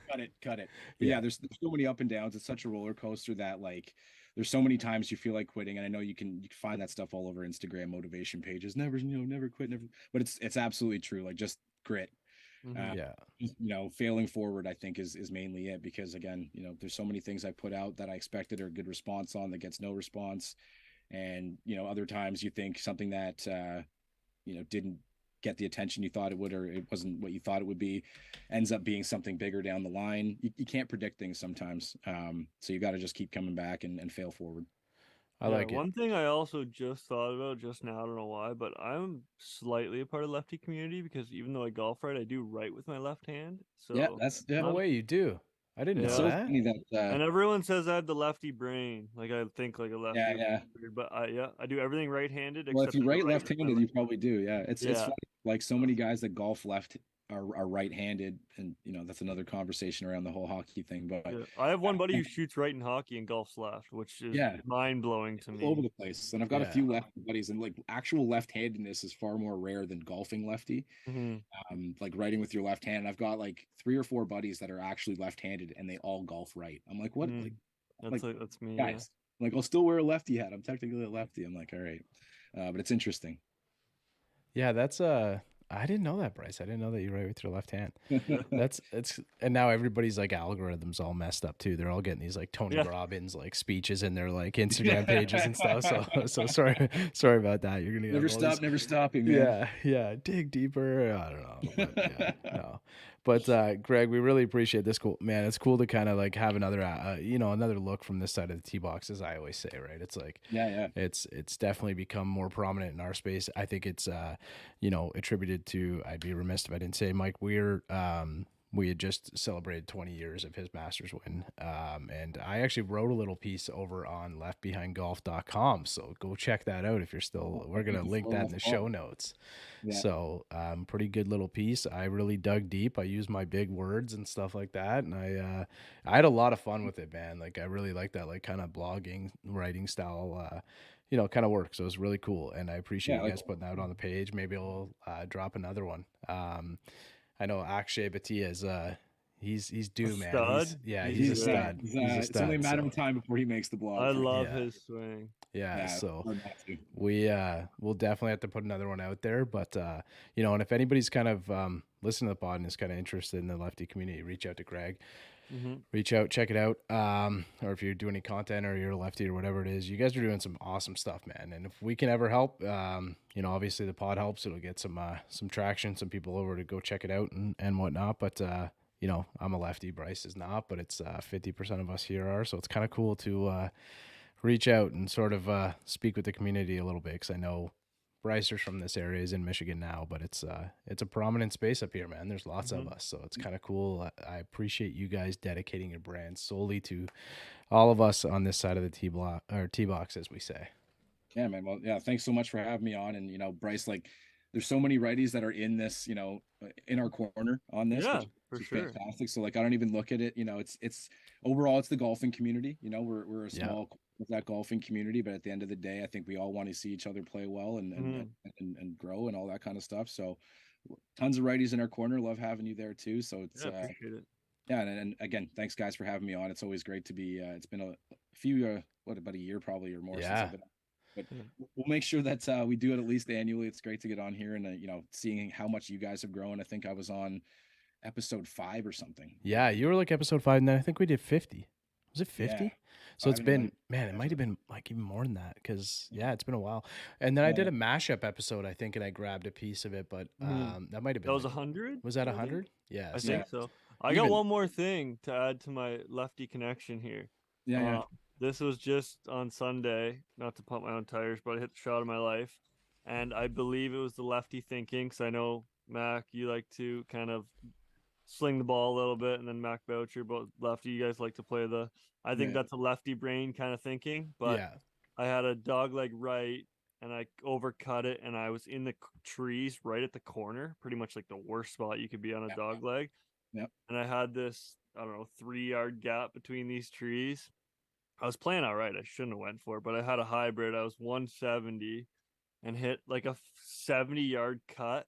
Cut it. But yeah, there's so many up and downs. It's such a roller coaster that like there's so many times you feel like quitting. And I know you can find that stuff all over Instagram motivation pages. Never, never quit, never. But it's absolutely true. Like just grit. Failing forward, I think is mainly it, because again, there's so many things I put out that I expected or good response on that gets no response. And, other times you think something that, didn't get the attention you thought it would, or it wasn't what you thought it would be, ends up being something bigger down the line. You can't predict things sometimes. So you got to just keep coming back and fail forward. I like it. One thing I also just thought about just now, I don't know why, but I'm slightly a part of the lefty community, because even though I golf right, I do right with my left hand. So no way you do. I didn't know that. And everyone says I have the lefty brain. Like I think like a lefty. Yeah. But I do everything right-handed. Well, if you write left-handed, you probably do. Yeah. It's funny. Like so many guys that golf left are right-handed, and that's another conversation around the whole hockey thing. But I have one buddy who shoots right in hockey and golfs left, which is mind-blowing to me. All over the place. And I've got a few lefty buddies, and like actual left-handedness is far more rare than golfing lefty. Like writing with your left hand. And I've got like 3 or 4 buddies that are actually left-handed, and they all golf right. I'm like, what? That's me. Guys, like I'll still wear a lefty hat. I'm technically a lefty. I'm like, all right. But it's interesting. Yeah, that's I didn't know that, Bryce. I didn't know that you write with your left hand. And now everybody's like algorithms all messed up too. They're all getting these like Tony Robbins like speeches in their like Instagram pages and stuff. So sorry about that. You're gonna never stopping. Man. Yeah. Dig deeper. I don't know. No. But Greg, we really appreciate this. Cool, man. It's cool to kind of like have another another look from this side of the tee box, as I always say, right? It's like it's definitely become more prominent in our space. I think it's attributed to, I'd be remiss if I didn't say, Mike Weir. We had just celebrated 20 years of his Masters win. And I actually wrote a little piece over on leftbehindgolf.com. So go check that out if you're still, we're going to link that in the show notes. Yeah. So pretty good little piece. I really dug deep. I used my big words and stuff like that. And I had a lot of fun with it, man. Like I really like that, like kind of blogging, writing style, kind of work. So it was really cool. And I appreciate you guys putting that on the page. Maybe I'll drop another one. I know Akshay Bhatia is he's due, man. He's a stud. It's only a matter of time before he makes the blog. I love his swing. Yeah, so we'll definitely have to put another one out there. But and if anybody's kind of listening to the pod and is kind of interested in the lefty community, reach out to Greg. Reach out, check it out. Or if you're doing any content or you're a lefty or whatever it is, you guys are doing some awesome stuff, man. And if we can ever help, obviously the pod helps. It'll get some traction, some people over to go check it out and whatnot. But I'm a lefty, Bryce is not, but it's 50% of us here are. So it's kind of cool to reach out and sort of speak with the community a little bit, because I know Brycer's from this area, is in Michigan now, but it's a prominent space up here, man. There's lots of us, so it's kind of cool. I appreciate you guys dedicating your brand solely to all of us on this side of the tee box, as we say. Yeah, man. Well, yeah, thanks so much for having me on. And Bryce, like, there's so many righties that are in this, in our corner on this. Yeah, for sure. Fantastic. So like, I don't even look at it. It's overall, it's the golfing community. We're a small with that golfing community, but at the end of the day, I think we all want to see each other play well and grow and all that kind of stuff. So tons of righties in our corner. Love having you there too. So it's appreciate it. Yeah, and again, thanks guys for having me on. It's always great to be. It's been a few about a year probably or more since I've been on. But we'll make sure that we do it at least annually. It's great to get on here and seeing how much you guys have grown. I think I was on episode 5 or something. Yeah, you were like episode 5, and then I think we did 50. Was it 50? Yeah. So it's been, man, it might have been like even more than that, because it's been a while. And then I did a mashup episode, I think, and I grabbed a piece of it, but that might have been. That was 100? Was that 100? Yeah. I think so. I got one more thing to add to my lefty connection here. Yeah. This was just on Sunday, not to pump my own tires, but I hit the shot of my life. And I believe it was the lefty thinking, because I know, Mac, you like to kind of sling the ball a little bit, and then Mac Boucher, both lefty, you guys like to play I think that's a lefty brain kind of thinking, but I had a dog leg right and I overcut it, and I was in the trees right at the corner, pretty much like the worst spot you could be on a dog leg. Yep. And I had this, 3-yard gap between these trees. I was playing all right. I shouldn't have went for it, but I had a hybrid. I was 170 and hit like a 70-yard cut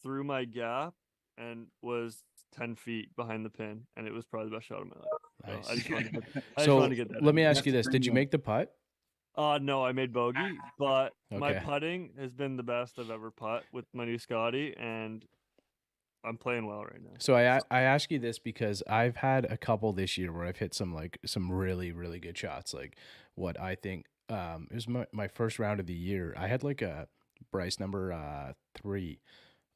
through my gap and was 10 feet behind the pin, and it was probably the best shot of my life. Nice. So I just wanted to get that. Let me ask you this: did you make the putt? No, I made bogey, but my Okay. putting has been the best I've ever putt with my new Scotty, and I'm playing well right now. So I ask you this because I've had a couple this year where I've hit some really, really good shots. Like what I think it was my first round of the year. I had like a Bryce number 3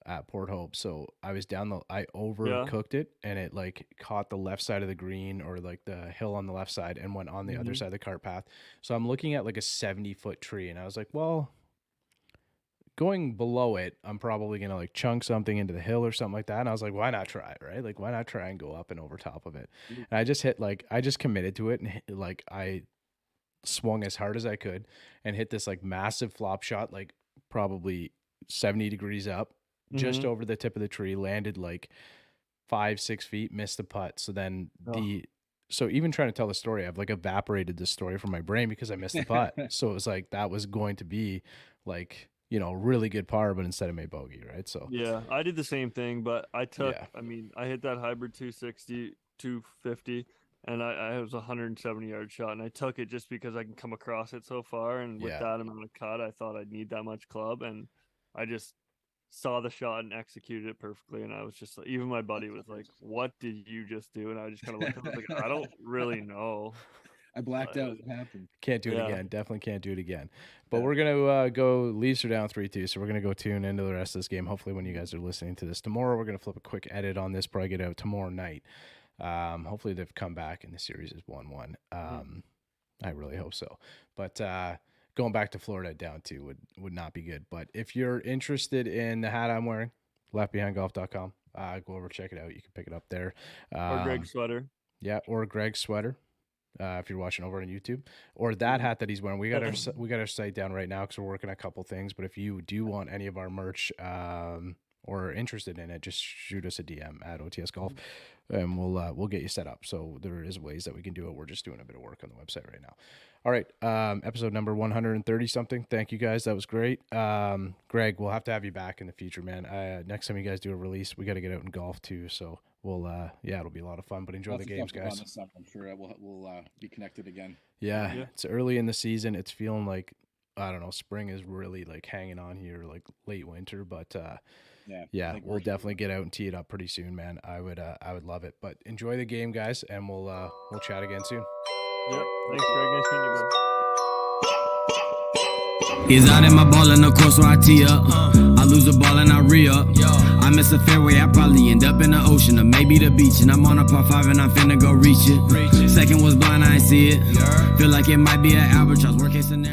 at Port Hope. So I was I overcooked it, and it like caught the left side of the green or like the hill on the left side and went on the other side of the cart path. So I'm looking at like a 70-foot tree, and I was like, well, going below it, I'm probably going to like chunk something into the hill or something like that. And I was like, why not try it, right? Like, why not try and go up and over top of it? And I just committed to it, and like I swung as hard as I could and hit this like massive flop shot, like probably 70 degrees up, just over the tip of the tree, landed like 5-6 feet, missed the putt. So then so even trying to tell the story, I've like evaporated the story from my brain because I missed the putt. So it was like, that was going to be like, you know, really good par, but instead I made bogey, right? So yeah, I did the same thing, but I took, I mean, I hit that hybrid 260, 250, and I was a 170-yard shot, and I took it just because I can come across it so far, and with that amount of cut, I thought I'd need that much club, and I just saw the shot and executed it perfectly, and I was just like, even my buddy was like, what did you just do? And I just kind of looked at him like, I don't really know. I blacked out. What happened? Can't do it again. Definitely can't do it again. But we're going to go, Leafs are down 3-2, so we're going to go tune into the rest of this game. Hopefully when you guys are listening to this tomorrow, we're going to flip a quick edit on this, probably get out tomorrow night. Hopefully they've come back and the series is 1-1. I really hope so. But going back to Florida down 2 would not be good. But if you're interested in the hat I'm wearing, leftbehindgolf.com, go over, check it out. You can pick it up there. Or Greg's sweater. Yeah, or Greg's sweater. If you're watching over on YouTube, or that hat that he's wearing, we got our site down right now because we're working a couple things. But if you do want any of our merch or are interested in it, just shoot us a DM at OTS Golf, and we'll get you set up. So there is ways that we can do it. We're just doing a bit of work on the website right now. All right, episode number 130 something. Thank you guys, that was great. Greg, we'll have to have you back in the future, man. Next time you guys do a release, we got to get out and golf too. So we'll it'll be a lot of fun. But enjoy the games, guys. I'm sure we'll be connected again. Yeah, it's early in the season. It's feeling like, I don't know, spring is really like hanging on here, like late winter. But we'll definitely get out and tee it up pretty soon, man. I would love it. But enjoy the game, guys, and we'll chat again soon. Yep. Thanks, Greg. Nice meeting you, bud. He's out in my ball in the course where I tee up. I lose a ball and I re-up. I miss a fairway, I probably end up in the ocean or maybe the beach. And I'm on a par 5 and I'm finna go reach it. Second was blind, I ain't see it. Feel like it might be an albatross. Worst case scenario.